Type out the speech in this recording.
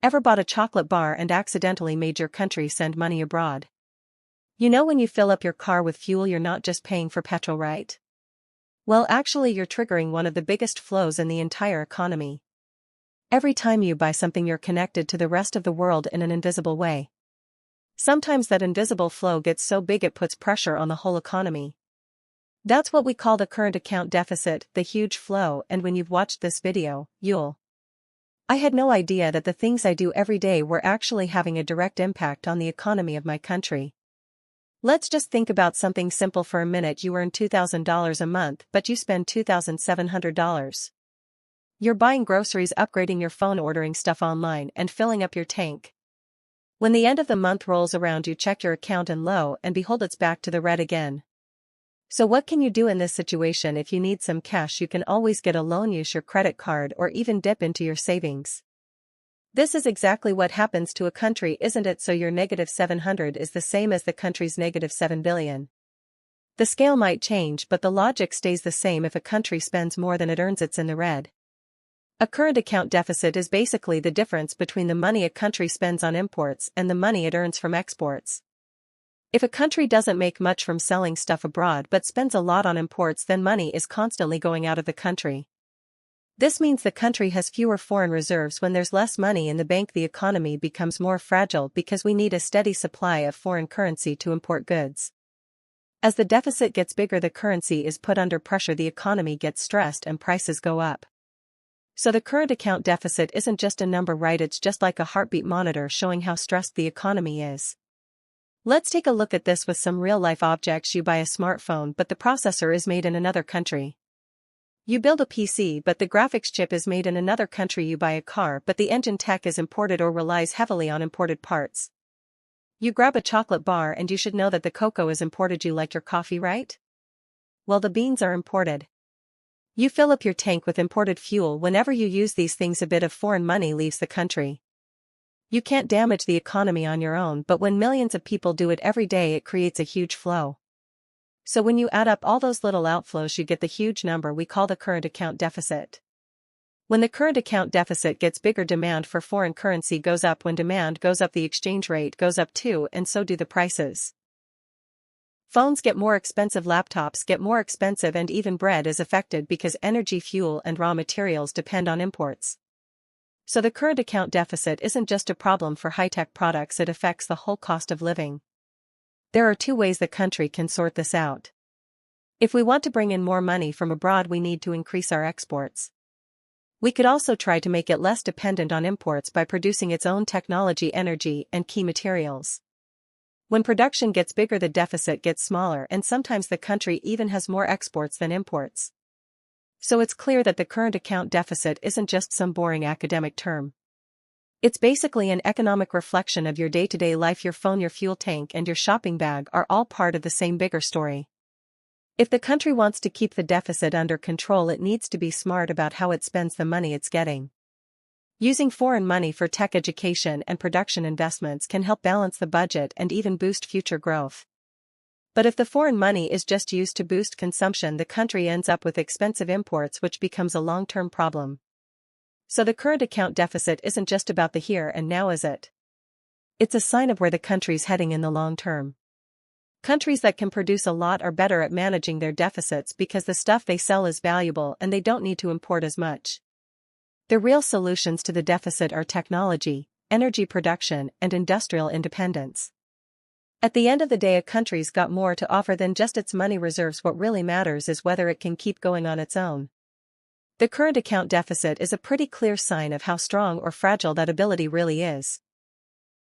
Ever bought a chocolate bar and accidentally made your country send money abroad? You know when you fill up your car with fuel you're not just paying for petrol, right? Well, actually you're triggering one of the biggest flows in the entire economy. Every time you buy something you're connected to the rest of the world in an invisible way. Sometimes that invisible flow gets so big it puts pressure on the whole economy. That's what we call the current account deficit, the huge flow, and when you've watched this video, I had no idea that the things I do every day were actually having a direct impact on the economy of my country. Let's just think about something simple for a minute. You earn $2,000 a month, but you spend $2,700. You're buying groceries, upgrading your phone, ordering stuff online, and filling up your tank. When the end of the month rolls around, you check your account and lo and behold, it's back to the red again. So what can you do in this situation? If you need some cash, you can always get a loan, use your credit card, or even dip into your savings. This is exactly what happens to a country, isn't it? So your negative 700 is the same as the country's negative 7 billion. The scale might change, but the logic stays the same. If a country spends more than it earns, it's in the red. A current account deficit is basically the difference between the money a country spends on imports and the money it earns from exports. If a country doesn't make much from selling stuff abroad but spends a lot on imports, then money is constantly going out of the country. This means the country has fewer foreign reserves. When there's less money in the bank, the economy becomes more fragile because we need a steady supply of foreign currency to import goods. As the deficit gets bigger, the currency is put under pressure, the economy gets stressed, and prices go up. So the current account deficit isn't just a number, right? It's just like a heartbeat monitor showing how stressed the economy is. Let's take a look at this with some real-life objects. You buy a smartphone, but the processor is made in another country. You build a PC, but the graphics chip is made in another country. You buy a car, but the engine tech is imported or relies heavily on imported parts. You grab a chocolate bar, and you should know that the cocoa is imported. You like your coffee, right? Well, the beans are imported. You fill up your tank with imported fuel. Whenever you use these things, a bit of foreign money leaves the country. You can't damage the economy on your own, but when millions of people do it every day, it creates a huge flow. So when you add up all those little outflows, you get the huge number we call the current account deficit. When the current account deficit gets bigger, demand for foreign currency goes up. When demand goes up, the exchange rate goes up too, and so do the prices. Phones get more expensive, laptops get more expensive, and even bread is affected because energy, fuel, and raw materials depend on imports. So the current account deficit isn't just a problem for high-tech products, it affects the whole cost of living. There are two ways the country can sort this out. If we want to bring in more money from abroad, we need to increase our exports. We could also try to make it less dependent on imports by producing its own technology, energy, and key materials. When production gets bigger, the deficit gets smaller, and sometimes the country even has more exports than imports. So it's clear that the current account deficit isn't just some boring academic term. It's basically an economic reflection of your day-to-day life. Your phone, your fuel tank, and your shopping bag are all part of the same bigger story. If the country wants to keep the deficit under control, it needs to be smart about how it spends the money it's getting. Using foreign money for tech, education, and production investments can help balance the budget and even boost future growth. But if the foreign money is just used to boost consumption, the country ends up with expensive imports, which becomes a long-term problem. So the current account deficit isn't just about the here and now, is it? It's a sign of where the country's heading in the long term. Countries that can produce a lot are better at managing their deficits because the stuff they sell is valuable and they don't need to import as much. The real solutions to the deficit are technology, energy production, and industrial independence. At the end of the day, a country's got more to offer than just its money reserves. What really matters is whether it can keep going on its own. The current account deficit is a pretty clear sign of how strong or fragile that ability really is.